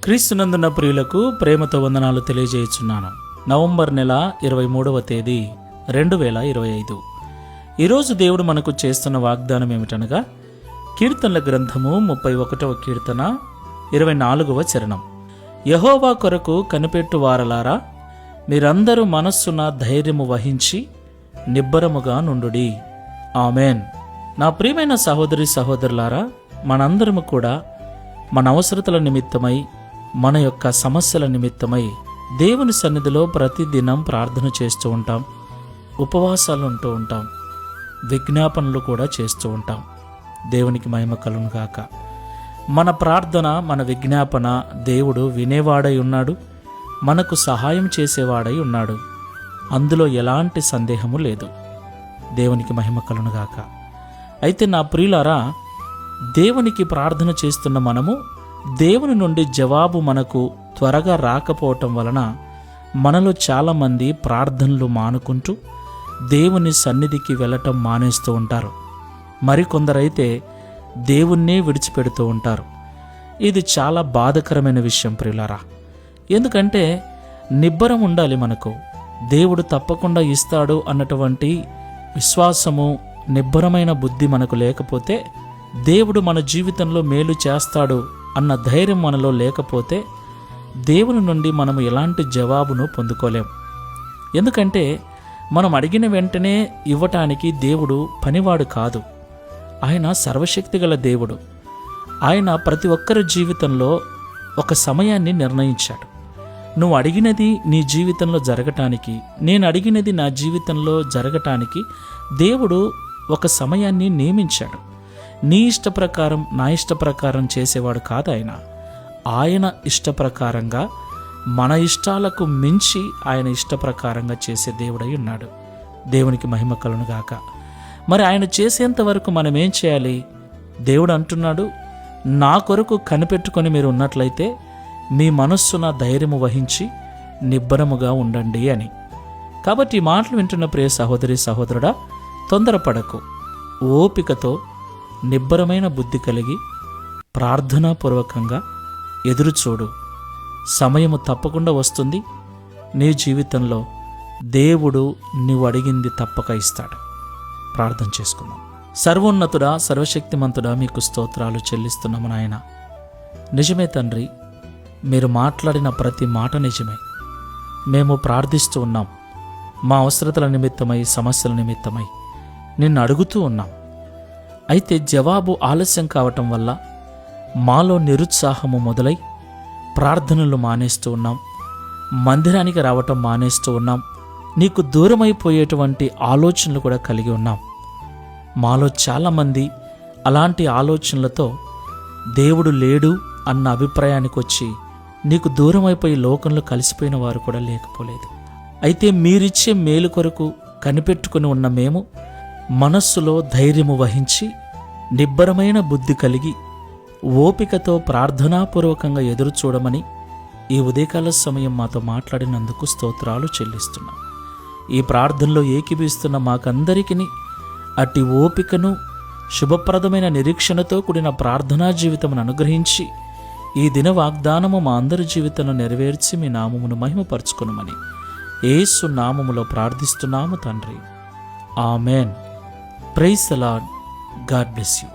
క్రీస్తునందున్న ప్రియులకు ప్రేమతో వందనాలు తెలియజేయుచున్నాను. నవంబర్ నెల 23వ తేదీ 2025. ఈరోజు దేవుడు మనకు చేస్తున్న వాగ్దానం ఏమిటనగా కీర్తనల గ్రంథము 31వ కీర్తన 24వ చరణం. యెహోవా కొరకు కనిపెట్టు వారలారా, మీరందరూ మనస్సున ధైర్యము వహించి నిబ్బరముగా నుండుడి. ఆమెన్. నా ప్రియమైన సహోదరి సహోదరులారా, మనందరము కూడా మన అవసరతల నిమిత్తమై, మన యొక్క సమస్యల నిమిత్తమై దేవుని సన్నిధిలో ప్రతిదినం ప్రార్థన చేస్తూ ఉంటాం, ఉపవాసాలు ఉంటూ ఉంటాం, విజ్ఞాపనలు కూడా చేస్తూ ఉంటాం. దేవునికి మహిమ కలుగును గాక. మన ప్రార్థన, మన విజ్ఞాపన దేవుడు వినేవాడై ఉన్నాడు, మనకు సహాయం చేసేవాడై ఉన్నాడు. అందులో ఎలాంటి సందేహము లేదు. దేవునికి మహిమ కలుగును గాక. అయితే నా ప్రియులారా, దేవునికి ప్రార్థన చేస్తున్న మనము దేవుని నుండి జవాబు మనకు త్వరగా రాకపోవటం వలన మనలో చాలామంది ప్రార్థనలు మానుకుంటూ దేవుని సన్నిధికి వెళ్ళటం మానేస్తూ ఉంటారు. మరికొందరైతే దేవుణ్ణే విడిచిపెడుతూ ఉంటారు. ఇది చాలా బాధకరమైన విషయం ప్రియులారా. ఎందుకంటే నిబ్బరం ఉండాలి మనకు. దేవుడు తప్పకుండా ఇస్తాడు అన్నటువంటి విశ్వాసము, నిబ్బరమైన బుద్ధి మనకు లేకపోతే, దేవుడు మన జీవితంలో మేలు చేస్తాడు అన్న ధైర్యం మనలో లేకపోతే దేవుని నుండి మనము ఎలాంటి జవాబును పొందుకోలేం. ఎందుకంటే మనం అడిగిన వెంటనే ఇవ్వటానికి దేవుడు పనివాడు కాదు. ఆయన సర్వశక్తిగల దేవుడు. ఆయన ప్రతి ఒక్కరి జీవితంలో ఒక సమయాన్ని నిర్ణయించాడు. నువ్వు అడిగినది నీ జీవితంలో జరగటానికి, నేను అడిగినది నా జీవితంలో జరగటానికి దేవుడు ఒక సమయాన్ని నియమించాడు. నీ ఇష్ట ప్రకారం, నా ఇష్ట ప్రకారం చేసేవాడు కాదు ఆయన. ఆయన ఇష్ట ప్రకారంగా, మన ఇష్టాలకు మించి ఆయన ఇష్ట ప్రకారంగా చేసే దేవుడై ఉన్నాడు. దేవునికి మహిమ కలుగును గాక. మరి ఆయన చేసేంత వరకు మనం ఏం చేయాలి? దేవుడు అంటున్నాడు, నా కొరకు కనిపెట్టుకొని మీరు ఉన్నట్లయితే మీ మనస్సున ధైర్యము వహించి నిబ్బరముగా ఉండండి అని. కాబట్టి ఈ మాటలు వింటున్న ప్రియ సహోదరి సహోదరుడా, తొందరపడకు. ఓపికతో, నిబ్బరమైన బుద్ధి కలిగి ప్రార్థనాపూర్వకంగా ఎదురుచూడు. సమయము తప్పకుండా వస్తుంది. నీ జీవితంలో దేవుడు నీవు అడిగింది తప్పక ఇస్తాడు. ప్రార్థన చేసుకుందాం. సర్వోన్నతుడా, సర్వశక్తిమంతుడా, మీకు స్తోత్రాలు చెల్లిస్తున్నాము నాయన. నిజమే తండ్రి, మీరు మాట్లాడిన ప్రతి మాట నిజమే. మేము ప్రార్థిస్తూ ఉన్నాం. మా అవసరతల నిమిత్తమై, సమస్యల నిమిత్తమై నిన్ను అడుగుతూ ఉన్నాం. అయితే జవాబు ఆలస్యం కావటం వల్ల మాలో నిరుత్సాహము మొదలై ప్రార్థనలు మానేస్తూ ఉన్నాం, మందిరానికి రావటం మానేస్తూ ఉన్నాం, నీకు దూరమైపోయేటువంటి ఆలోచనలు కూడా కలిగి ఉన్నాం. మాలో చాలామంది అలాంటి ఆలోచనలతో దేవుడు లేడు అన్న అభిప్రాయానికి వచ్చి నీకు దూరమైపోయి లోకంలో కలిసిపోయిన వారు కూడా లేకపోలేదు. అయితే మీరిచ్చే మేలు కొరకు కనిపెట్టుకుని ఉన్న మేము మనస్సులో ధైర్యము వహించి నిబ్బరమైన బుద్ధి కలిగి ఓపికతో ప్రార్థనాపూర్వకంగా ఎదురు చూడమని ఈ ఉదయకాల సమయం మాతో మాట్లాడినందుకు స్తోత్రాలు చెల్లిస్తున్నాం. ఈ ప్రార్థనలో ఏకీభవిస్తున్న మాకందరికీ అట్టి ఓపికను, శుభప్రదమైన నిరీక్షణతో కూడిన ప్రార్థనా జీవితమును అనుగ్రహించి ఈ దిన వాగ్దానము మా అందరి జీవితంలో నెరవేర్చి మీ నామమును మహిమపరచుకొనుమని యేసు నామములో ప్రార్థిస్తున్నాము తండ్రి. Amen. Praise the Lord. God bless you.